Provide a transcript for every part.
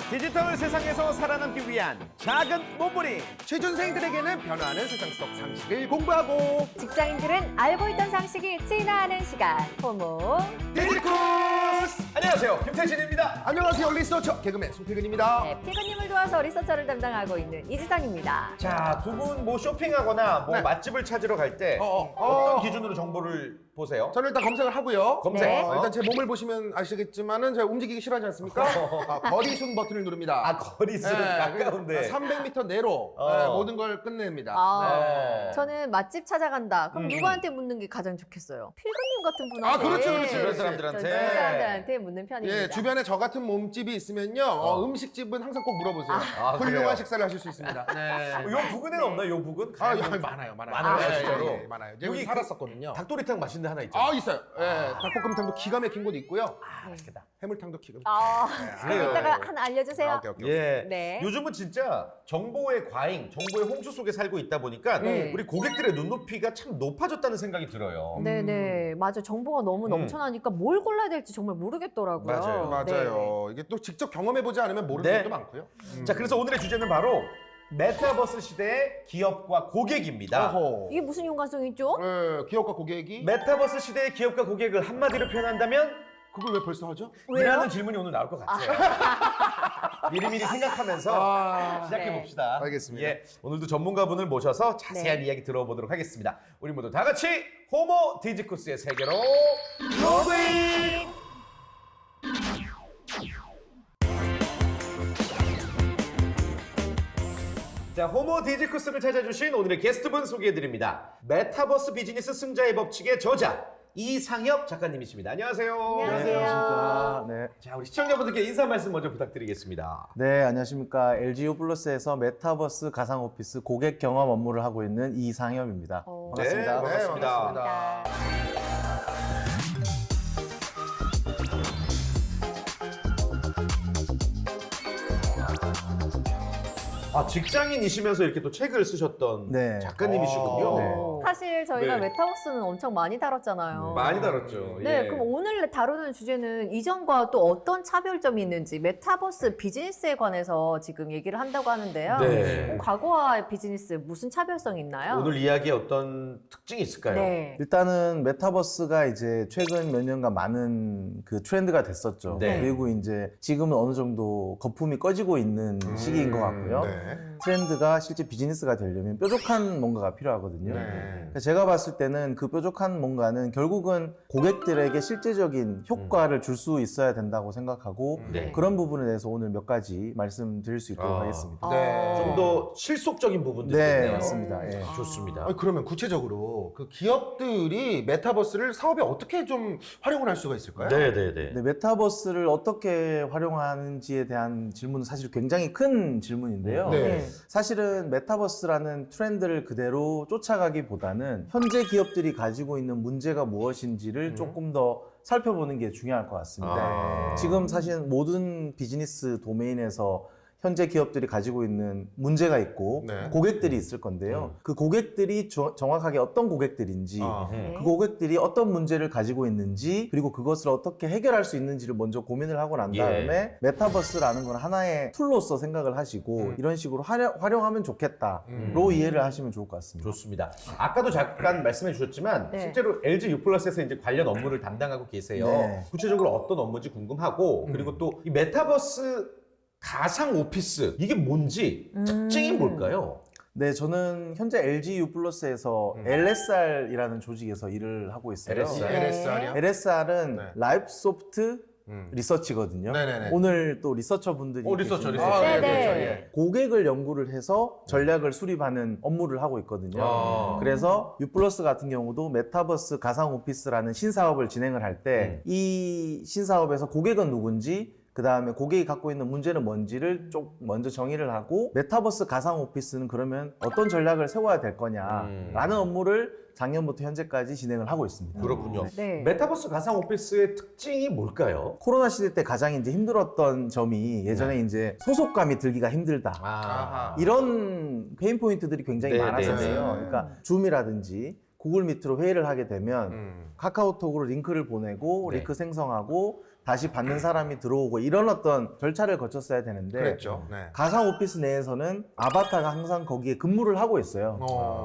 디지털 세상에서 살아남기 위한 작은 몸부림. 취준생들에게는 변화하는 세상 속 상식을 공부하고 직장인들은 알고 있던 상식이 진화하는 시간. 호모. 디지쿠스! 안녕하세요, 김태진입니다. 안녕하세요, 리서처 개그맨 송태근입니다. 네, 피그님을 도와서 리서처를 담당하고 있는 이지선입니다. 자, 두 분 뭐 쇼핑하거나 뭐 네. 맛집을 찾으러 갈 때 어떤 기준으로 정보를 보세요? 저는 일단 검색을 하고요. 검색. 네. 일단 제 몸을 보시면 아시겠지만은 제가 움직이기 싫어하지 않습니까? 거리순 버튼을 누릅니다. 아, 거리수 가까운데. 300m 내로 모든 걸 끝냅니다. 네. 저는 맛집 찾아간다. 그럼 누구한테 묻는 게 가장 좋겠어요? 필그님 같은 분한테. 아, 그렇죠, 그렇죠. 주변 사람들한테. 주변 사람들한테 묻는 편입니다. 예, 주변에 저 같은 몸집이 있으면요, 음식집은 항상 꼭 물어보세요. 아, 훌륭한 그래요? 식사를 하실 수 있습니다. 네. 요 부근에는 없나요, 요 부근? 많아요. 많아요, 예, 진짜로? 예, 많아요. 여기 살았었거든요. 닭도리탕 맛있는 데 하나 있죠? 아, 있어요. 예, 닭볶음탕도 기가 막힌 곳 있고요. 맛있겠다. 해물탕도 기가 막힌. 그래요. 그럼 이따가 하나 알려주세요. 오케이, 오케이. 예. 네. 요즘은 진짜 정보의 과잉, 정보의 홍수 속에 살고 있다 보니까 네. 우리 고객들의 눈높이가 참 높아졌다는 생각이 들어요. 네네. 맞아. 정보가 너무 넘쳐나니까 뭘 골라야 될지 정말 모르겠더라고요. 맞아요. 맞아요. 이게 또 직접 경험해보지 않으면 모르는 네. 것도 많고요. 자, 그래서 오늘의 주제는 바로 메타버스 시대의 기업과 고객입니다. 어허. 이게 무슨 연관성이 있죠? 예, 기업과 고객이 메타버스 시대의 기업과 고객을 한마디로 표현한다면 그걸 왜 벌써 하죠? 왜요? 이라는 질문이 오늘 나올 것 같아요. 미리미리 생각하면서 시작해봅시다. 알겠습니다. 예, 오늘도 전문가분을 모셔서 자세한 네. 이야기 들어보도록 하겠습니다. 우리 모두 다 같이 호모 디지쿠스의 세계로 로그인! 자, 호모 디지쿠스를 찾아주신 오늘의 게스트분 소개해드립니다. 메타버스 비즈니스 승자의 법칙의 저자 이상엽 작가님이십니다. 안녕하세요. 안녕하세요. 네. 자, 우리 시청자분들께 인사 말씀 먼저 부탁드리겠습니다. 네, 안녕하십니까. LG U+에서 메타버스 가상 오피스 고객 경험 업무를 하고 있는 이상엽입니다. 반갑습니다. 네, 반갑습니다. 반갑습니다. 아, 직장인이시면서 이렇게 또 책을 쓰셨던 네. 작가님이시군요. 네. 사실 저희가 네. 메타버스는 엄청 많이 다뤘잖아요. 많이 다뤘죠. 네, 예. 그럼 오늘 다루는 주제는 이전과 또 어떤 차별점이 있는지 메타버스 비즈니스에 관해서 지금 얘기를 한다고 하는데요. 네. 그럼 과거와 비즈니스 무슨 차별성이 있나요? 오늘 이야기에 어떤 특징이 있을까요? 네. 일단은 메타버스가 이제 최근 몇 년간 많은 그 트렌드가 됐었죠. 네. 그리고 이제 지금은 어느 정도 거품이 꺼지고 있는 시기인 것 같고요. 네. 트렌드가 실제 비즈니스가 되려면 뾰족한 뭔가가 필요하거든요. 그러니까 제가 봤을 때는 그 뾰족한 뭔가는 결국은 고객들에게 실제적인 효과를 줄 수 있어야 된다고 생각하고 네. 그런 부분에 대해서 오늘 몇 가지 말씀드릴 수 있도록 아. 하겠습니다. 네. 좀 더 실속적인 부분들이 네, 있네요. 맞습니다. 예. 좋습니다. 아니, 그러면 구체적으로 그 기업들이 메타버스를 사업에 어떻게 좀 활용을 할 수가 있을까요? 네네네. 네, 메타버스를 어떻게 활용하는지에 대한 질문은 사실 굉장히 큰 질문인데요. 네. 사실은 메타버스라는 트렌드를 그대로 쫓아가기보다는 현재 기업들이 가지고 있는 문제가 무엇인지를 조금 더 살펴보는 게 중요할 것 같습니다. 아. 지금 사실 모든 비즈니스 도메인에서 현재 기업들이 가지고 있는 문제가 있고 네. 고객들이 있을 건데요. 그 고객들이 정확하게 어떤 고객들인지 아. 네. 그 고객들이 어떤 문제를 가지고 있는지 그리고 그것을 어떻게 해결할 수 있는지를 먼저 고민을 하고 난 다음에 메타버스라는 건 하나의 툴로서 생각을 하시고 이런 식으로 활용하면 좋겠다로 이해를 하시면 좋을 것 같습니다. 좋습니다. 아까도 잠깐 말씀해 주셨지만 네. 실제로 LG U+에서 이제 관련 업무를 담당하고 계세요. 네. 구체적으로 어떤 업무인지 궁금하고 그리고 또 이 메타버스 가상 오피스 이게 뭔지 특징이 뭘까요? 네, 저는 현재 LG U+에서 LSR이라는 조직에서 일을 하고 있어요. LSR? 네. LSR이요? LSR은 네. 라이프 소프트 리서치거든요. 네네네. 오늘 또 리서처 분들이 리서처, 계신데 리서처. 네, 그렇죠. 네. 예. 고객을 연구를 해서 전략을 수립하는 업무를 하고 있거든요. 아. 그래서 U+ 같은 경우도 메타버스 가상 오피스라는 신사업을 진행을 할 때 이 신사업에서 고객은 누군지 그 다음에 고객이 갖고 있는 문제는 뭔지를 좀 먼저 정의를 하고 메타버스 가상 오피스는 그러면 어떤 전략을 세워야 될 거냐라는 업무를 작년부터 현재까지 진행을 하고 있습니다. 그렇군요. 네. 메타버스 가상 오피스의 특징이 뭘까요? 코로나 시대 때 가장 이제 힘들었던 점이 예전에 이제 소속감이 들기가 힘들다. 아하. 이런 페인 포인트들이 굉장히 네, 많았었어요. 네, 네. 그러니까 줌이라든지 구글 미트로 회의를 하게 되면 카카오톡으로 링크를 보내고 네. 링크 생성하고 다시 받는 사람이 들어오고 이런 어떤 절차를 거쳤어야 되는데 그랬죠. 네. 가상 오피스 내에서는 아바타가 항상 거기에 근무를 하고 있어요.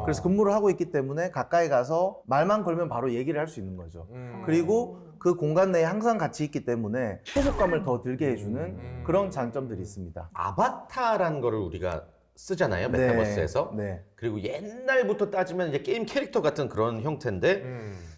그래서 근무를 하고 있기 때문에 가까이 가서 말만 걸면 바로 얘기를 할 수 있는 거죠. 그리고 그 공간 내에 항상 같이 있기 때문에 소속감을 더 들게 해주는 그런 장점들이 있습니다. 아바타라는 거를 우리가 쓰잖아요, 메타버스에서. 네. 그리고 옛날부터 따지면 이제 게임 캐릭터 같은 그런 형태인데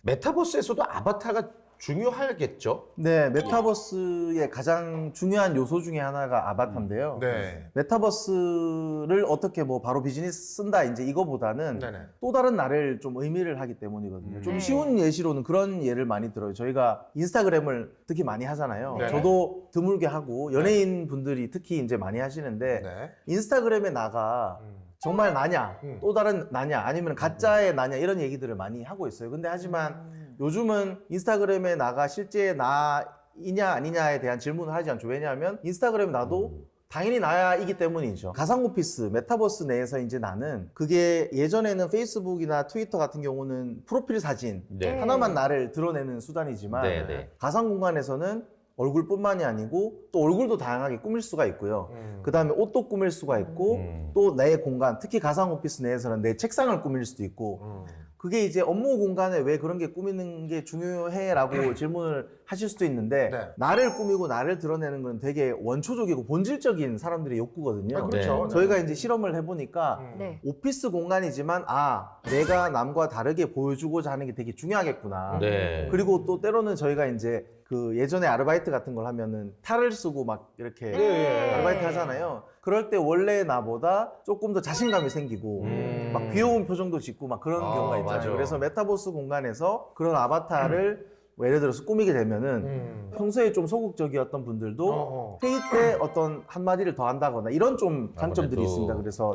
메타버스에서도 아바타가 중요하겠죠? 네, 메타버스의 가장 중요한 요소 중에 하나가 아바타인데요. 네. 메타버스를 어떻게 뭐 바로 비즈니스 쓴다 이제 이거보다는 네네. 또 다른 나를 좀 의미를 하기 때문이거든요. 좀 네. 쉬운 예시로는 그런 예를 많이 들어요. 저희가 인스타그램을 특히 많이 하잖아요. 네. 저도 드물게 하고 연예인 분들이 특히 이제 많이 하시는데 네. 인스타그램에 나가 정말 나냐, 또 다른 나냐, 아니면 가짜의 나냐 이런 얘기들을 많이 하고 있어요. 근데 하지만 요즘은 인스타그램에 나가 실제 나이냐 아니냐에 대한 질문을 하지 않죠. 왜냐하면 인스타그램에 나도 당연히 나이기 때문이죠. 가상오피스, 메타버스 내에서 이제 나는 그게 예전에는 페이스북이나 트위터 같은 경우는 프로필 사진 네. 하나만 나를 드러내는 수단이지만 네, 네. 가상 공간에서는 얼굴뿐만이 아니고 또 얼굴도 다양하게 꾸밀 수가 있고요. 그 다음에 옷도 꾸밀 수가 있고 또 내 공간, 특히 가상 오피스 내에서는 내 책상을 꾸밀 수도 있고 그게 이제 업무 공간에 왜 그런 게 꾸미는 게 중요해라고 질문을 하실 수도 있는데 네. 나를 꾸미고 나를 드러내는 건 되게 원초적이고 본질적인 사람들의 욕구거든요. 아, 그렇죠. 네. 저희가 이제 실험을 해보니까 네. 오피스 공간이지만 내가 남과 다르게 보여주고자 하는 게 되게 중요하겠구나. 네. 그리고 또 때로는 저희가 이제 그 예전에 아르바이트 같은 걸 하면은 탈을 쓰고 막 이렇게 네. 아르바이트 하잖아요. 그럴 때 원래 나보다 조금 더 자신감이 생기고 막 귀여운 표정도 짓고 막 그런 경우가 있잖아요. 맞아. 그래서 메타버스 공간에서 그런 아바타를 뭐 예를 들어서 꾸미게 되면은 평소에 좀 소극적이었던 분들도 회의 때 어떤 한마디를 더 한다거나 이런 좀 장점들이 아무래도. 있습니다. 그래서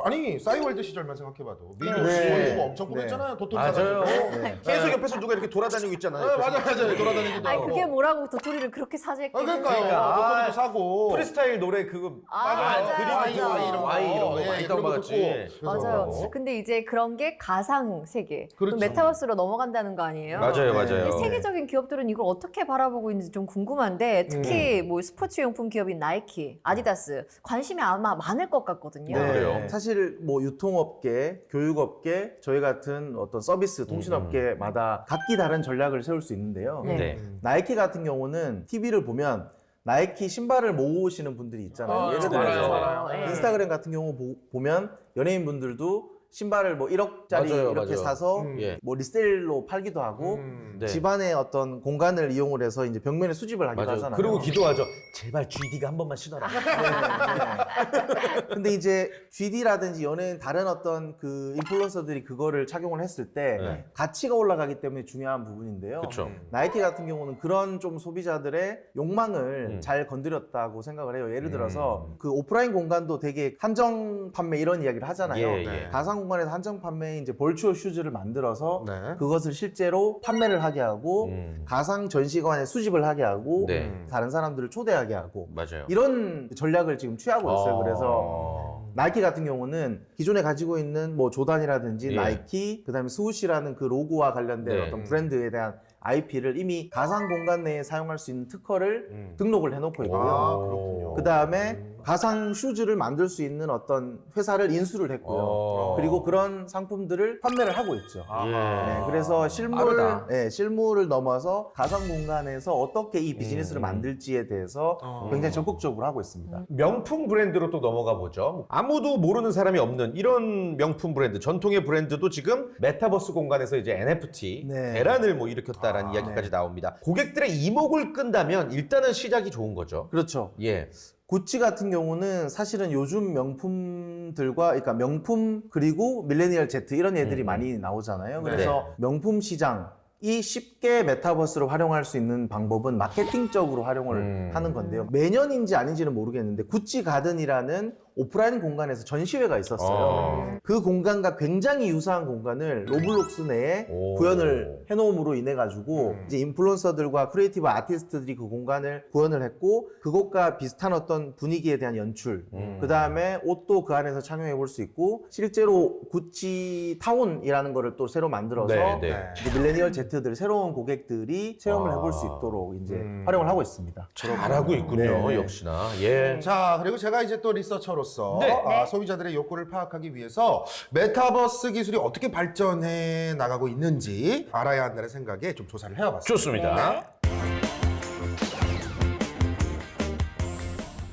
아니 싸이월드 시절만 생각해봐도 미국 네. 지원주고 엄청 꾸몄잖아요. 도토리 맞아요. 사가지고. 네. 계속 옆에서 누가 이렇게 돌아다니고 있잖아요. 네, 옆에서. 맞아요. 돌아다니기도 아니 하고. 그게 뭐라고 도토리를 그렇게 사재했겠어요. 그러니까요. 그러니까. 도토리도 사고. 프리스타일 노래 그거 맞아요. 그림 맞아요. 와이 이런 거 예, 많이 그런 거 다운받았지. 듣고. 맞아요. 그래서. 근데 이제 그런 게 가상 세계, 또 그렇죠. 메타버스로 넘어간다는 거 아니에요? 맞아요, 맞아요. 근데 세계적인 기업들은 이걸 어떻게 바라보고 있는지 좀 궁금한데 특히 뭐 스포츠 용품 기업인 나이키, 아디다스 관심이 아마 많을 것 같거든요. 네. 그래요? 사실 뭐 유통업계, 교육업계, 저희 같은 어떤 서비스, 통신업계마다 각기 다른 전략을 세울 수 있는데요. 네. 네. 나이키 같은 경우는 TV를 보면 나이키 신발을 모으시는 분들이 있잖아요. 예를 들어서 맞아요. 네. 인스타그램 같은 경우 보면 연예인분들도 신발을 뭐 1억짜리 맞아요, 이렇게 맞아요. 사서 예. 뭐 리셀로 팔기도 하고 네. 집안의 어떤 공간을 이용을 해서 이제 벽면에 수집을 하기도 맞아요. 하잖아요. 그리고 기도하죠. 제발 GD가 한 번만 신어라. 근데 이제 GD라든지 연예인 다른 어떤 그 인플루언서들이 그거를 착용을 했을 때 네. 가치가 올라가기 때문에 중요한 부분인데요. 그렇죠. 나이키 같은 경우는 그런 좀 소비자들의 욕망을 음. 잘 건드렸다고 생각을 해요. 예를 들어서 그 오프라인 공간도 되게 한정 판매 이런 이야기를 하잖아요. 예, 네. 예. 가상 공간에서 한정 판매 이제 벌추어 슈즈를 만들어서 네. 그것을 실제로 판매를 하게 하고 가상 전시관에 수집을 하게 하고 네. 다른 사람들을 초대하게 하고 맞아요. 이런 전략을 지금 취하고 있어요. 그래서 나이키 같은 경우는 기존에 가지고 있는 뭐 조단이라든지 예. 나이키, 그다음에 스우시라는 그 로고와 관련된 네. 어떤 브랜드에 대한 IP를 이미 가상 공간 내에 사용할 수 있는 특허를 등록을 해놓고 있고요. 아, 그렇군요. 그 다음에 가상 슈즈를 만들 수 있는 어떤 회사를 인수를 했고요. 그리고 그런 상품들을 판매를 하고 있죠. 네, 그래서 빠르다. 실무를 넘어서 가상 공간에서 어떻게 이 비즈니스를 만들지에 대해서 굉장히 적극적으로 하고 있습니다. 명품 브랜드로 또 넘어가 보죠. 아무도 모르는 사람이 없는 이런 명품 브랜드, 전통의 브랜드도 지금 메타버스 공간에서 이제 NFT, 네. 대란을 뭐 일으켰다라는 이야기까지 나옵니다. 고객들의 이목을 끈다면 일단은 시작이 좋은 거죠. 그렇죠. 예. 구찌 같은 경우는 사실은 요즘 명품들과, 그러니까 명품 그리고 밀레니얼 Z 이런 애들이 많이 나오잖아요. 그래서 명품 시장이 쉽게 메타버스를 활용할 수 있는 방법은 마케팅적으로 활용을 하는 건데요. 매년인지 아닌지는 모르겠는데 구찌 가든이라는 오프라인 공간에서 전시회가 있었어요. 그 공간과 굉장히 유사한 공간을 로블록스 내에 오. 구현을 해놓음으로 인해 가지고 이제 인플루언서들과 크리에이티브 아티스트들이 그 공간을 구현을 했고 그것과 비슷한 어떤 분위기에 대한 연출, 그 다음에 옷도 그 안에서 착용해 볼 수 있고 실제로 구찌 타운이라는 거를 또 새로 만들어서 네, 네. 이제 밀레니얼 Z들 새로운 고객들이 체험을 해볼 수 있도록 이제 활용을 하고 있습니다. 잘하고 있군요. 네. 역시나. 예. 자, 그리고 제가 이제 또 리서처로서 네. 소비자들의 욕구를 파악하기 위해서 메타버스 기술이 어떻게 발전해 나가고 있는지 알아야 한다는 생각에 좀 조사를 해와봤습니다. 좋습니다.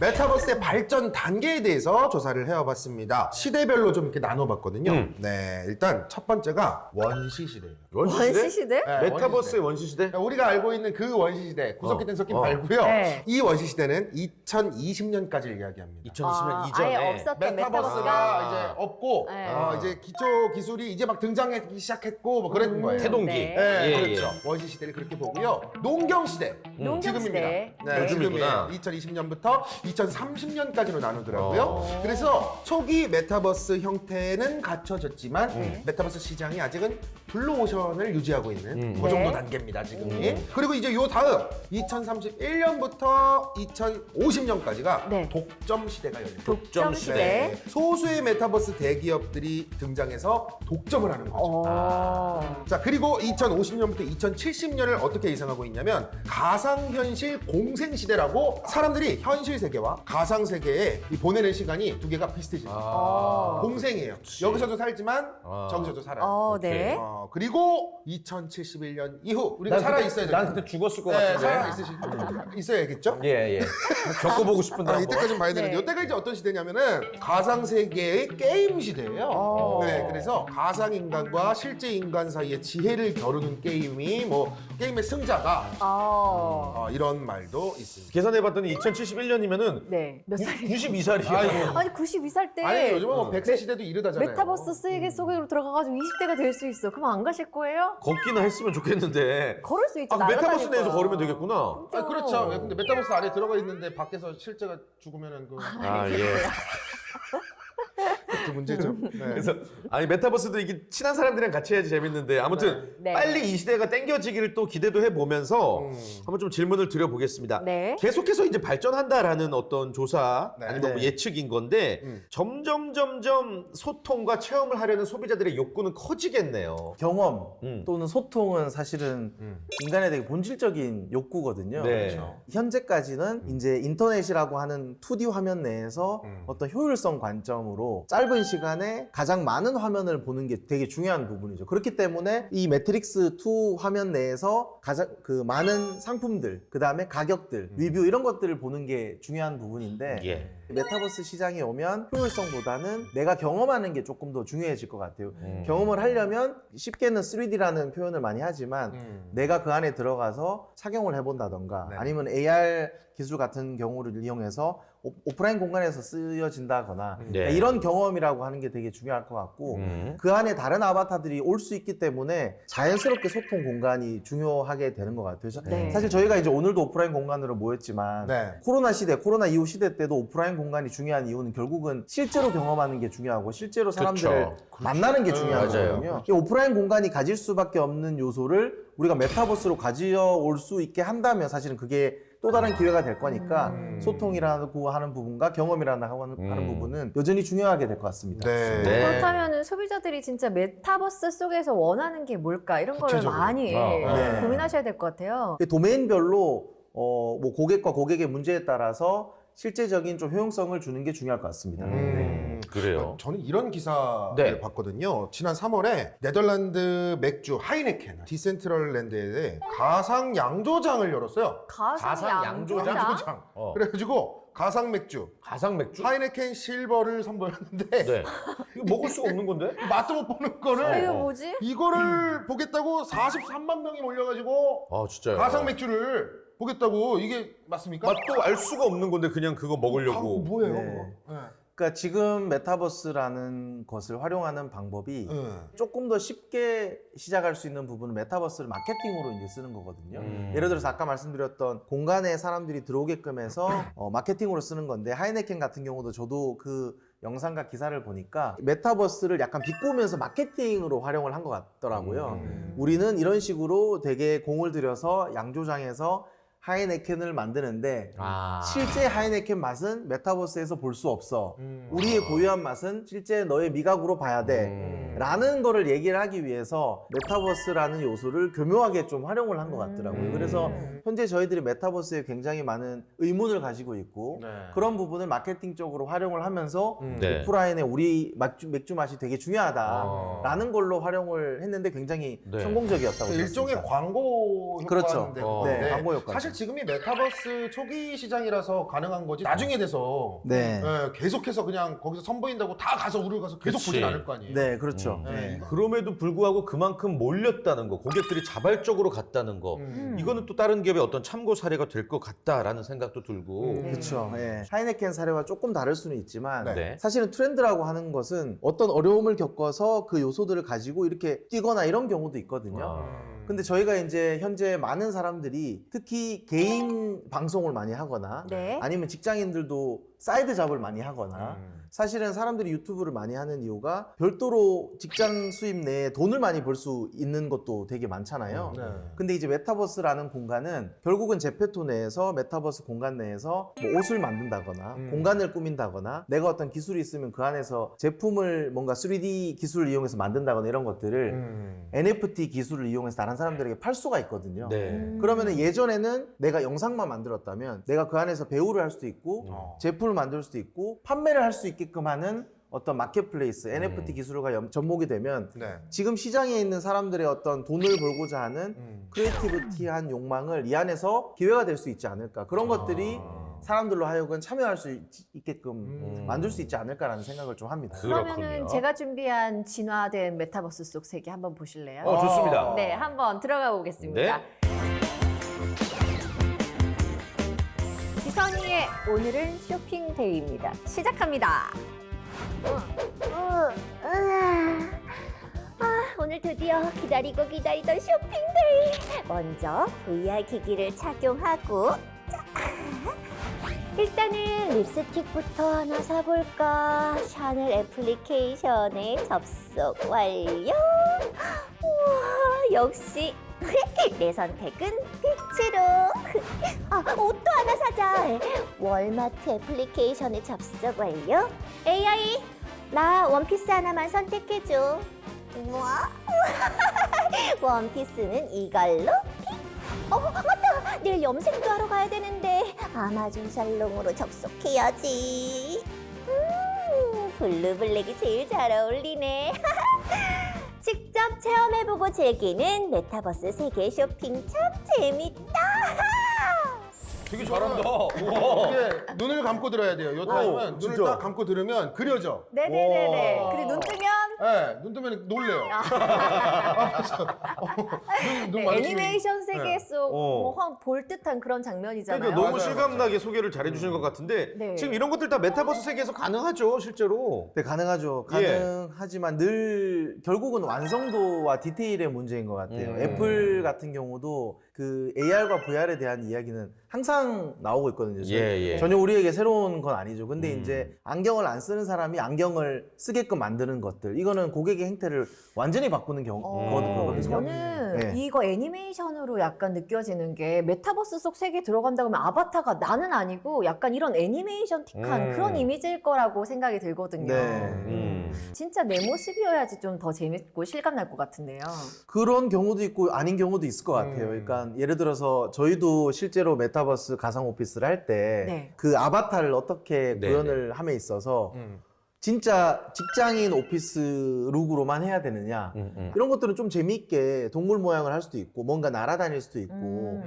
메타버스의 발전 단계에 대해서 조사를 해와봤습니다. 시대별로 좀 이렇게 나눠봤거든요. 네, 일단 첫 번째가 원시 시대예요. 원시 시대? 네, 메타버스의 원시 시대? 그러니까 우리가 알고 있는 그 원시 시대, 구석기된 섞인 말고요. 네. 이 원시 시대는 2020년까지를 이야기합니다. 2020년 이전에. 아예 없었던 메타버스가 메타버스가 이제 없고 네. 이제 기초 기술이 이제 막 등장하기 시작했고 뭐 그랬던 거예요. 태동기. 네. 네, 예, 그렇죠. 원시 시대를 그렇게 보고요. 농경 시대. 농경 지금입니다. 시대. 네, 요즘이구나. 지금이에요. 2020년부터 2030년까지로 나누더라고요. 그래서 초기 메타버스 형태는 갖춰졌지만 메타버스 시장이 아직은 블루오션을 유지하고 있는 그 정도 네. 단계입니다, 지금이. 그리고 이제 요 다음 2031년부터 2050년까지가 네. 독점 시대가 열립니다. 독점 시대. 소수의 메타버스 대기업들이 등장해서 독점을 하는 거죠. 자, 그리고 2050년부터 2070년을 어떻게 예상하고 있냐면 가상현실 공생시대라고 사람들이 현실 세계와 가상 세계에 이 보내는 시간이 두 개가 비슷해집니다. 공생이에요. 여기서도 살지만 저기서도 살아요. 네. 그리고 2071년 이후 우리가 살아 있어야 돼요. 난 그때 죽었을 것 네, 같은데. 살아 있어야겠죠? 예, 예. 겪어보고 싶은데. 한번. 이때까지 봐야 되는데 네. 이때가 이제 어떤 시대냐면은 가상 세계의 게임 시대예요. 네, 그래서 가상 인간과 실제 인간 사이의 지혜를 겨루는 게임이 뭐 게임의 승자가 이런 말도 있습니다. 계산해봤더니 2071년이면은 네. 몇 살이? 92살이야. 아니 92살 때 아니 요즘은 뭐 100세 시대도 이르다잖아요. 메타버스 세계 속으로 들어가가지고 20대가 될 수 있어. 그럼 안 가실 거예요? 걷기는 했으면 좋겠는데. 걸을 수 있죠. 메타버스 날아다닐 내에서 거야. 걸으면 되겠구나. 그렇죠. 근데 메타버스 안에 들어가 있는데 밖에서 실제가 죽으면은 아, 예. 그것도 문제죠. 네. 그래서 아니 메타버스도 이게 친한 사람들이랑 같이 해야지 재밌는데 아무튼 네. 빨리 이 시대가 땡겨지기를 또 기대도 해보면서 한번 좀 질문을 드려보겠습니다. 네. 계속해서 이제 발전한다라는 어떤 조사 네. 아니면 뭐 네. 예측인 건데 점점 소통과 체험을 하려는 소비자들의 욕구는 커지겠네요. 경험 음. 또는 소통은 사실은 인간의 되게 본질적인 욕구거든요. 네. 그렇죠. 현재까지는 이제 인터넷이라고 하는 2D 화면 내에서 어떤 효율성 관점으로 짧은 시간에 가장 많은 화면을 보는 게 되게 중요한 부분이죠. 그렇기 때문에 이 매트릭스 2 화면 내에서 가장 그 많은 상품들, 그 다음에 가격들, 리뷰 이런 것들을 보는 게 중요한 부분인데 예. 메타버스 시장에 오면 효율성보다는 내가 경험하는 게 조금 더 중요해질 것 같아요. 경험을 하려면 쉽게는 3D라는 표현을 많이 하지만 내가 그 안에 들어가서 착용을 해본다던가 네. 아니면 AR 기술 같은 경우를 이용해서 오프라인 공간에서 쓰여진다거나 네. 이런 경험이라고 하는 게 되게 중요할 것 같고 그 안에 다른 아바타들이 올 수 있기 때문에 자연스럽게 소통 공간이 중요하게 되는 것 같아요. 그래서 네. 사실 저희가 이제 오늘도 오프라인 공간으로 모였지만 네. 코로나 시대, 코로나 이후 시대 때도 오프라인 공간이 중요한 이유는 결국은 실제로 경험하는 게 중요하고 실제로 사람들을 그쵸. 만나는 게 중요한 맞아요. 거거든요. 이 오프라인 공간이 가질 수밖에 없는 요소를 우리가 메타버스로 가져올 수 있게 한다면 사실은 그게 또 다른 기회가 될 거니까 소통이라고 하는 부분과 경험이라고 하는 부분은 여전히 중요하게 될 것 같습니다. 네. 네. 그렇다면 소비자들이 진짜 메타버스 속에서 원하는 게 뭘까 이런 거를 구체적으로. 많이 네. 고민하셔야 될 것 같아요. 도메인별로 뭐 고객과 고객의 문제에 따라서 실제적인 좀 효용성을 주는 게 중요할 것 같습니다. 네. 그래요. 저는 이런 기사를 네. 봤거든요. 지난 3월에 네덜란드 맥주 하이네켄 디센트럴랜드에 가상 양조장을 열었어요. 가상 양조장? 양조장. 그래가지고 가상 맥주 가상 맥주? 하이네켄 실버를 선보였는데 네. 이거 먹을 수가 없는 건데? 맛도 못 보는 거를 이거 뭐지? 이거를 보겠다고 43만 명이 몰려가지고 아 진짜요? 가상 맥주를 보겠다고. 이게 맞습니까? 맛도 알 수가 없는 건데 그냥 그거 아, 먹으려고. 뭐예요? 네. 그거? 네. 그러니까 지금 메타버스라는 것을 활용하는 방법이 조금 더 쉽게 시작할 수 있는 부분은 메타버스를 마케팅으로 이제 쓰는 거거든요. 예를 들어서 아까 말씀드렸던 공간에 사람들이 들어오게끔 해서 마케팅으로 쓰는 건데 하이네켄 같은 경우도 저도 그 영상과 기사를 보니까 메타버스를 약간 비꼬면서 마케팅으로 활용을 한 것 같더라고요. 우리는 이런 식으로 되게 공을 들여서 양조장에서 하이네켄을 만드는데 실제 하이네켄 맛은 메타버스에서 볼 수 없어. 우리의 고유한 맛은 실제 너의 미각으로 봐야 돼. 라는 거를 얘기를 하기 위해서 메타버스라는 요소를 교묘하게 좀 활용을 한 것 같더라고요. 그래서 현재 저희들이 메타버스에 굉장히 많은 의문을 가지고 있고 그런 부분을 마케팅적으로 활용을 하면서 네. 오프라인에 우리 맥주 맛이 되게 중요하다라는 걸로 활용을 했는데 굉장히 네. 성공적이었다고 일종의 들었습니다. 광고 효과는 그렇죠. 된 건데 네, 광고 효과. 사실 지금이 메타버스 초기 시장이라서 가능한 거지 나중에 돼서 네. 계속해서 그냥 거기서 선보인다고 다 가서 우르르 가서 계속 그치. 보진 않을 거 아니에요. 네, 그렇죠. 네. 그럼에도 불구하고 그만큼 몰렸다는 거, 고객들이 자발적으로 갔다는 거, 이거는 또 다른 기업의 어떤 참고 사례가 될 것 같다라는 생각도 들고. 네. 그렇죠. 예. 하이네켄 사례와 조금 다를 수는 있지만 네. 사실은 트렌드라고 하는 것은 어떤 어려움을 겪어서 그 요소들을 가지고 이렇게 뛰거나 이런 경우도 있거든요. 근데 저희가 이제 현재 많은 사람들이 특히 개인 방송을 많이 하거나 네. 아니면 직장인들도 사이드 잡을 많이 하거나 사실은 사람들이 유튜브를 많이 하는 이유가 별도로 직장 수입 내에 돈을 많이 벌 수 있는 것도 되게 많잖아요. 근데 이제 메타버스라는 공간은 결국은 제페토 내에서 메타버스 공간 내에서 뭐 옷을 만든다거나 공간을 꾸민다거나 내가 어떤 기술이 있으면 그 안에서 제품을 뭔가 3D 기술을 이용해서 만든다거나 이런 것들을 NFT 기술을 이용해서 다른 사람들에게 팔 수가 있거든요. 네. 그러면은 예전에는 내가 영상만 만들었다면 내가 그 안에서 배우를 할 수도 있고 제품을 만들 수도 있고 판매를 할 수 있게끔 하는 어떤 마켓플레이스, NFT 기술과 접목이 되면 네. 지금 시장에 있는 사람들의 어떤 돈을 벌고자 하는 크리에이티비티한 욕망을 이 안에서 기회가 될 수 있지 않을까. 그런 것들이 사람들로 하여금 참여할 수 있게끔 만들 수 있지 않을까라는 생각을 좀 합니다. 그러면은 그렇군요. 제가 준비한 진화된 메타버스 속 세계 한번 보실래요? 좋습니다. 네, 한번 들어가 보겠습니다. 네. 지선이의 오늘은 쇼핑데이입니다. 시작합니다. 오늘 드디어 기다리던 쇼핑데이. 먼저 VR 기기를 착용하고 일단은 립스틱부터 하나 사볼까? 샤넬 애플리케이션에 접속 완료. 우와, 역시 내 선택은 빛으로. 옷도 하나 사자. 월마트 애플리케이션에 접속 완료. AI, 나 원피스 하나만 선택해줘. 우와. 원피스는 이걸로 맞다! 내일 염색도 하러 가야 되는데 아마존 살롱으로 접속해야지. 블루블랙이 제일 잘 어울리네. 직접 체험해보고 즐기는 메타버스 세계 쇼핑 참 재밌다. 되게 잘한다. 이게 눈을 감고 들어야 돼요. 요 타임은 눈을 진짜. 딱 감고 들으면 그려져. 네네네네. 와. 그리고 눈 뜨면 네, 눈 뜨면 놀래요. 눈 네, 마주치면- 애니메이션 세계 속 어. 볼 듯한 그런 장면이잖아요. 그러니까 너무 맞아요, 실감나게 소개를 잘해주시는 것 같은데 네. 지금 이런 것들 다 메타버스 세계에서 가능하죠, 실제로. 네, 가능하죠. 가능하지만 늘 결국은 완성도와 디테일의 문제인 것 같아요. 애플 같은 경우도 그 AR과 VR에 대한 이야기는 항상 나오고 있거든요. 예. 전혀 우리에게 새로운 건 아니죠. 근데 이제 안경을 안 쓰는 사람이 안경을 쓰게끔 만드는 것들, 이거는 고객의 행태를 완전히 바꾸는 거거든요. 저는 네. 이거 애니메이션으로 약간 느껴지는 게 메타버스 속 세계에 들어간다고 하면 아바타가 나는 아니고 약간 이런 애니메이션틱한 그런 이미지일 거라고 생각이 들거든요. 네. 진짜 내 모습이어야지 좀 더 재밌고 실감날 것 같은데요. 그런 경우도 있고 아닌 경우도 있을 것 같아요. 그러니까 예를 들어서 저희도 실제로 메타버스 가상 오피스를 할 때 그 네. 아바타를 어떻게 네, 구현을 함에 있어서 진짜 직장인 오피스 룩으로만 해야 되느냐 이런 것들은 좀 재미있게 동물 모양을 할 수도 있고 뭔가 날아다닐 수도 있고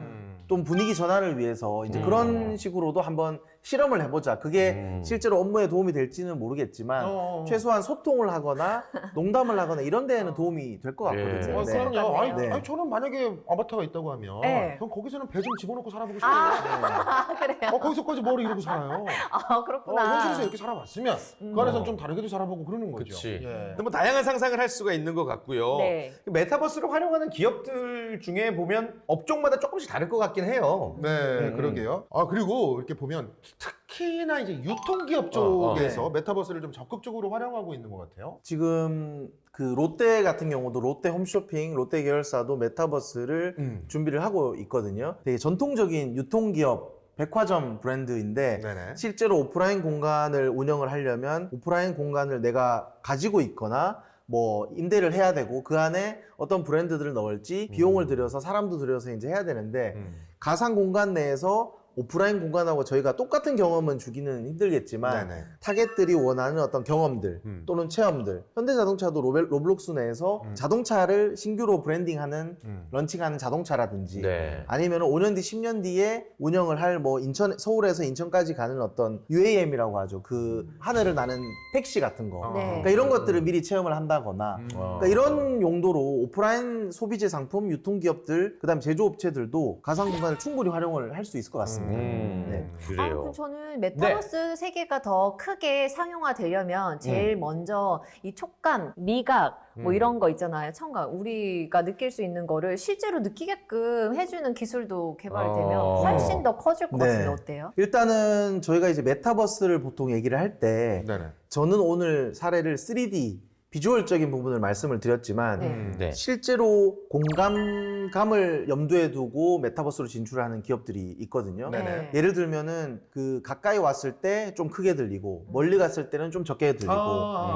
좀 분위기 전환을 위해서 이제 그런 식으로도 한번 실험을 해보자. 그게 실제로 업무에 도움이 될지는 모르겠지만 최소한 소통을 하거나 농담을 하거나 이런 데에는 도움이 될 것 같거든요. 네. 아, 재밌을 것 그럼요. 같네요. 아니, 저는 만약에 아바타가 있다고 하면 네. 전 거기서는 배 좀 집어넣고 살아보고 싶어요. 아, 그래요? 거기서까지 머리 이러고 살아요. 아, 그렇구나. 현실에서 이렇게 살아봤으면 그 안에서는 좀 다르게도 살아보고 그러는 거죠. 그치. 예. 뭐 다양한 상상을 할 수가 있는 것 같고요. 네. 메타버스를 활용하는 기업들 중에 보면 업종마다 조금씩 다를 것 같긴 해요. 네, 그러게요. 아, 그리고 이렇게 보면 특히나 이제 유통기업 쪽에서 메타버스를 좀 적극적으로 활용하고 있는 것 같아요. 지금 그 롯데 같은 경우도 롯데 홈쇼핑, 롯데 계열사도 메타버스를 준비를 하고 있거든요. 되게 전통적인 유통기업 백화점 브랜드인데 네네. 실제로 오프라인 공간을 운영을 하려면 오프라인 공간을 내가 가지고 있거나 뭐 임대를 해야 되고 그 안에 어떤 브랜드들을 넣을지 비용을 들여서 사람도 들여서 이제 해야 되는데 가상 공간 내에서 오프라인 공간하고 저희가 똑같은 경험은 주기는 힘들겠지만 네네. 타겟들이 원하는 어떤 경험들 또는 체험들 현대자동차도 로블록스 내에서 자동차를 신규로 브랜딩하는 런칭하는 자동차라든지 네. 아니면 5년 뒤 10년 뒤에 운영을 할 뭐 서울에서 인천까지 가는 어떤 UAM이라고 하죠. 그 하늘을 나는 택시 같은 거 네. 그러니까 이런 것들을 미리 체험을 한다거나 그러니까 이런 용도로 오프라인 소비재 상품 유통기업들 그다음 제조업체들도 가상 공간을 충분히 활용을 할 수 있을 것 같습니다. 네. 아, 그래요. 그럼 저는 메타버스 세계가 더 크게 상용화되려면 제일 먼저 이 촉감, 미각 뭐 이런 거 있잖아요. 청각. 우리가 느낄 수 있는 거를 실제로 느끼게끔 해주는 기술도 개발되면 훨씬 더 커질 것 네. 같은데 어때요? 일단은 저희가 이제 메타버스를 보통 얘기를 할 때 네네. 저는 오늘 사례를 3D 비주얼적인 부분을 말씀을 드렸지만 네. 네. 실제로 공감감을 염두에 두고 메타버스로 진출하는 기업들이 있거든요. 네네. 예를 들면은 그 가까이 왔을 때 좀 크게 들리고 멀리 갔을 때는 좀 적게 들리고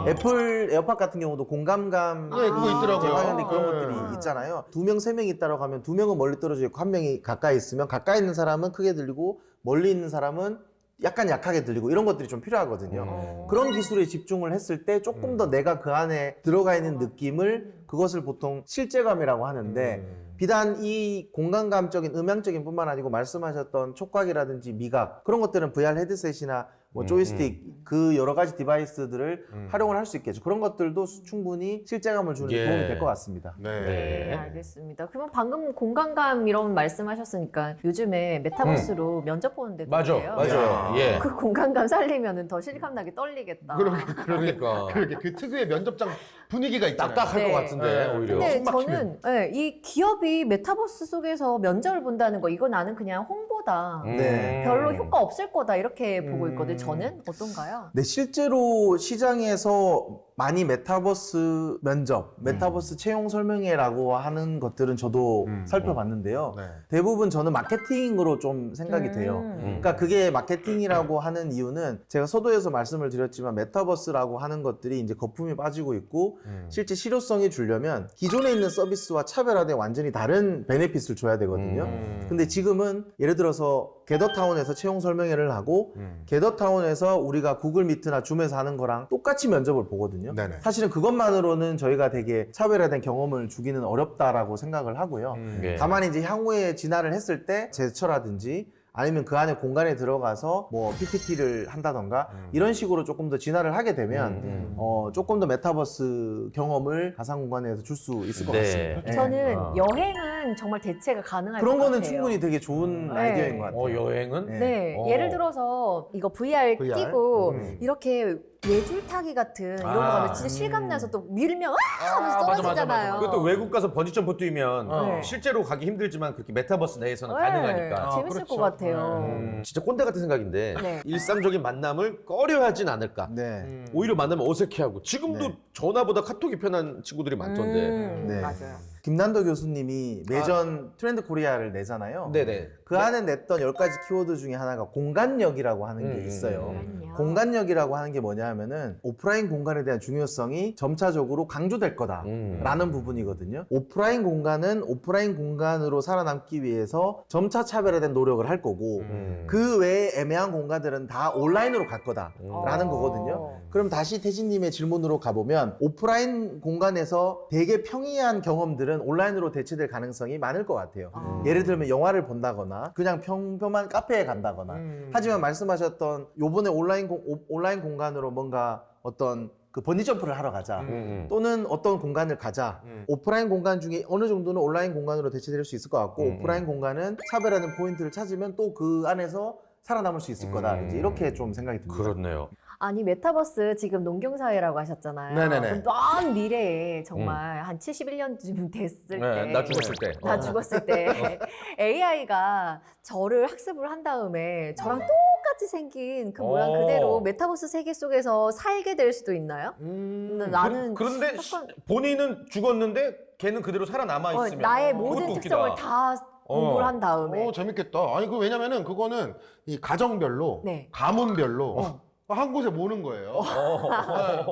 애플 에어팟 같은 경우도 공감감 네, 그거 있더라고요. 관련된 그런 네. 것들이 있잖아요. 2명, 3명 있다고 하면 2명은 멀리 떨어져 있고 1명이 가까이 있으면 가까이 있는 사람은 크게 들리고 멀리 있는 사람은 약간 약하게 들리고 이런 것들이 좀 필요하거든요. 그런 기술에 집중을 했을 때 조금 더 내가 그 안에 들어가 있는 느낌을 그것을 보통 실제감이라고 하는데 비단 이 공간감적인 음향적인 뿐만 아니고 말씀하셨던 촉각이라든지 미각 그런 것들은 VR 헤드셋이나 뭐 조이스틱 그 여러 가지 디바이스들을 활용을 할 수 있겠죠. 그런 것들도 충분히 실제감을 주는 데 예. 도움이 될 것 같습니다. 네. 네, 알겠습니다. 그러면 방금 공간감 이런 말씀하셨으니까 요즘에 메타버스로 면접 보는데 맞아, 그래요. 맞아요. 예. 그 공간감 살리면 더 실감나게 떨리겠다. 그러니까 그렇게 그 특유의 면접장 분위기가 있잖아요. 딱딱할 네. 것 같은데 네. 오히려. 근데 숨 막히는. 저는 네, 이 기업이 메타버스 속에서 면접을 본다는 거 이거 나는 그냥 홍보다 네. 별로 효과 없을 거다 이렇게 보고 있거든요. 저는 어떤가요? 네, 실제로 시장에서 많이 메타버스 면접, 메타버스 채용 설명회라고 하는 것들은 저도 살펴봤는데요. 네. 대부분 저는 마케팅으로 좀 생각이 돼요. 그러니까 그게 마케팅이라고 하는 이유는 제가 서두에서 말씀을 드렸지만 메타버스라고 하는 것들이 이제 거품이 빠지고 있고 실제 실효성이 주려면 기존에 있는 서비스와 차별화된 완전히 다른 베네핏을 줘야 되거든요. 근데 지금은 예를 들어서 게더타운에서 채용 설명회를 하고 게더타운에서 우리가 구글 미트나 줌에서 하는 거랑 똑같이 면접을 보거든요. 네네. 사실은 그것만으로는 저희가 되게 차별화된 경험을 주기는 어렵다라고 생각을 하고요. 네. 다만 이제 향후에 진화를 했을 때 제스처라든지 아니면 그 안에 공간에 들어가서 뭐 PPT를 한다던가 이런 식으로 조금 더 진화를 하게 되면 조금 더 메타버스 경험을 가상 공간에서 줄 수 있을 것 네. 같습니다. 네. 저는 여행은 정말 대체가 가능할 그런 것 거는 같아요. 충분히 되게 좋은 네. 아이디어인 것 같아요. 여행은? 네. 네, 어. 예를 들어서 이거 VR VR? 끼고 이렇게 예줄 타기 같은 이런 거 가면 진짜 실감나서 또 밀면 하면서 떨어지잖아요. 그것도 외국 가서 번지점프 뛰면 네. 실제로 가기 힘들지만 그렇게 메타버스 내에서는 네, 가능하니까. 재밌을 그렇죠. 것 같아요. 진짜 꼰대 같은 생각인데 네. 일상적인 만남을 꺼려하진 않을까. 네. 오히려 만나면 어색해하고 지금도 네. 전화보다 카톡이 편한 친구들이 많던데. 네. 맞아요. 김난도 교수님이 매전 트렌드 코리아를 내잖아요. 네네. 그 안에 냈던 10가지 키워드 중에 하나가 공간력이라고 하는 게 있어요. 공간력이라고 하는 게 뭐냐 하면은 오프라인 공간에 대한 중요성이 점차적으로 강조될 거다라는 부분이거든요. 오프라인 공간은 오프라인 공간으로 살아남기 위해서 점차 차별화된 노력을 할 거고 그 외에 애매한 공간들은 다 온라인으로 갈 거다라는 거거든요. 그럼 다시 태진님의 질문으로 가보면 오프라인 공간에서 되게 평이한 경험들은 것들은 온라인으로 대체될 가능성이 많을 것 같아요. 아. 예를 들면 영화를 본다거나 그냥 평범한 카페에 간다거나. 하지만 말씀하셨던 요번에 온라인 공간으로 뭔가 어떤 그 번지점프를 하러 가자. 또는 어떤 공간을 가자. 오프라인 공간 중에 어느 정도는 온라인 공간으로 대체될 수 있을 것 같고 오프라인 공간은 차별하는 포인트를 찾으면 또 그 안에서 살아남을 수 있을 거다. 이제 이렇게 좀 생각이 듭니다. 그렇네요. 아니 메타버스 지금 농경사회라고 하셨잖아요. 네네네. 먼 미래에 정말 한 71년쯤 됐을 때, 나 죽었을 때. 나 죽었을 때 AI가 저를 학습을 한 다음에 저랑 똑같이 생긴 그 모양 그대로 메타버스 세계 속에서 살게 될 수도 있나요? 나는 그런데 약간- 본인은 죽었는데 걔는 그대로 살아남아 있으면 나의 모든 그것도 특성을 웃기다. 다 공부를 한 다음에 재밌겠다. 아니 그 왜냐면은 그거는 이 가정별로, 네. 가문별로 한 곳에 모는 거예요.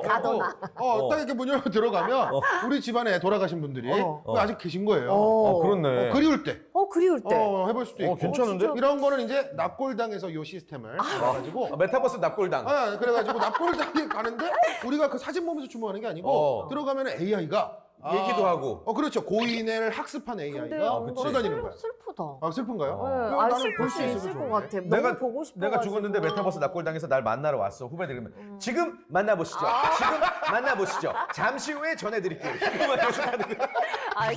가더나. 딱 이렇게 문 열고 들어가면 우리 집안에 돌아가신 분들이 아직 계신 거예요. 그렇네. 그리울 때. 그리울 때. 해볼 수도 있고. 괜찮은데? 진짜. 이런 거는 이제 납골당에서 이 시스템을 가지고 메타버스 납골당. 그래가지고 납골당에 가는데 우리가 그 사진 보면서 주문하는 게 아니고 들어가면 AI가 얘기도 하고. 그렇죠. 고인을 학습한 근데 AI가 돌아다니는 거야. 슬프다. 슬픈가요? 네, 나는 슬플 볼 수 있을 것 좋은데. 같아. 너무 보고 싶어. 내가 죽었는데 메타버스 납골당에서 날 만나러 왔어. 후배들이 지금 만나보시죠. 지금 만나보시죠. 잠시 후에 전해드릴게요.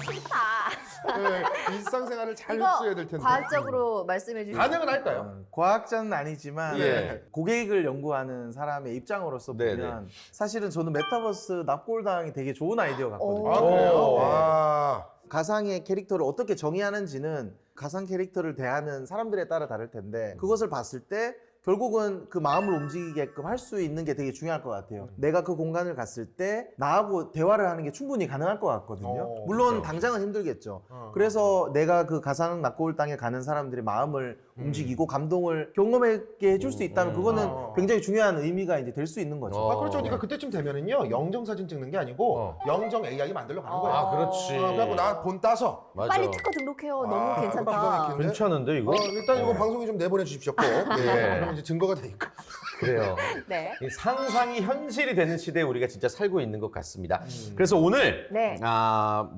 싫다. 네, 일상생활을 잘 이거 흡수해야 될 텐데. 과학적으로 말씀해 주시면 가능은 할까요? 과학자는 아니지만 예. 고객을 연구하는 사람의 입장으로서 보면 네네. 사실은 저는 메타버스 납골당이 되게 좋은 아이디어 같거든요. 아, 그래요? 오. 와. 가상의 캐릭터를 어떻게 정의하는지는 가상 캐릭터를 대하는 사람들에 따라 다를 텐데 그것을 봤을 때 결국은 그 마음을 움직이게끔 할 수 있는 게 되게 중요할 것 같아요. 내가 그 공간을 갔을 때 나하고 대화를 하는 게 충분히 가능할 것 같거든요. 물론 당장은 힘들겠죠. 그래서 내가 그 가상 납골당에 가는 사람들의 마음을 움직이고 감동을 경험하게 해줄 수 있다면 그거는 굉장히 중요한 의미가 이제 될 수 있는 거죠. 그렇죠. 그러니까 그때쯤 되면은요, 영정 사진 찍는 게 아니고 영정 AI 만들러 가는 거예요. 아, 그렇지. 그래갖고 나 본 따서. 맞아. 빨리 특허 등록해요. 너무 괜찮다. 괜찮은데 이거? 일단 이거 방송에 좀 내보내 주십시오. 꼭. 그러면 이제 증거가 되니까. 그래요. 네. 이 상상이 현실이 되는 시대에 우리가 진짜 살고 있는 것 같습니다. 그래서 오늘 네.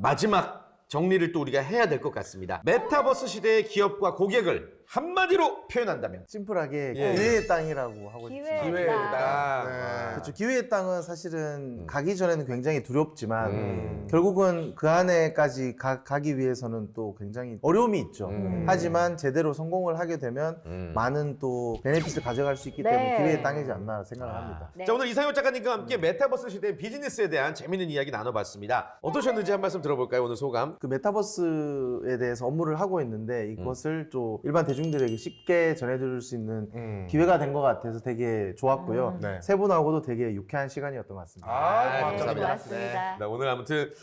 마지막 정리를 또 우리가 해야 될 것 같습니다. 메타버스 시대의 기업과 고객을 한마디로 표현한다면 심플하게 예. 기회의 땅이라고 하고 싶습니다. 기회의 땅. 네. 그렇죠. 기회의 땅은 사실은 가기 전에는 굉장히 두렵지만 결국은 그 안에까지 가기 위해서는 또 굉장히 어려움이 있죠. 하지만 제대로 성공을 하게 되면 많은 또 베네핏을 가져갈 수 있기 네. 때문에 기회의 땅이지 않나 생각을 합니다. 네. 자, 오늘 이상효 작가님과 함께 메타버스 시대의 비즈니스에 대한 재밌는 이야기 나눠봤습니다. 어떠셨는지 한 말씀 들어볼까요? 오늘 소감? 그 메타버스에 대해서 업무를 하고 있는데 이것을 좀 일반 대중들에게 쉽게 전해드릴 수 있는 기회가 된 것 같아서 되게 좋았고요. 네. 세 분하고도 되게 유쾌한 시간이었던 것 같습니다. 감사합니다. 고맙습니다. 네, 오늘 아무튼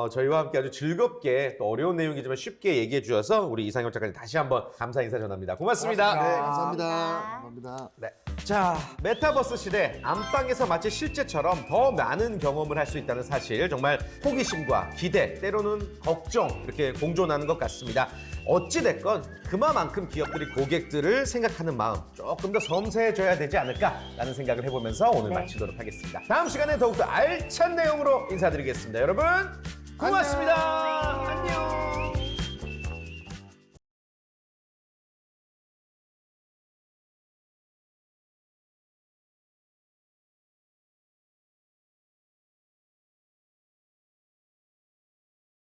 저희와 함께 아주 즐겁게 또 어려운 내용이지만 쉽게 얘기해 주셔서 우리 이상효 작가님 다시 한번 감사 인사 전합니다. 고맙습니다. 감사합니다. 네. 자, 메타버스 시대 안방에서 마치 실제처럼 더 많은 경험을 할 수 있다는 사실 정말 호기심과 기대 때로는 걱정 이렇게 공존하는 것 같습니다. 어찌됐건 그만큼 기업들이 고객들을 생각하는 마음 조금 더 섬세해져야 되지 않을까라는 생각을 해보면서 오늘 마치도록 하겠습니다. 다음 시간에 더욱더 알찬 내용으로 인사드리겠습니다. 여러분 고맙습니다. 안녕.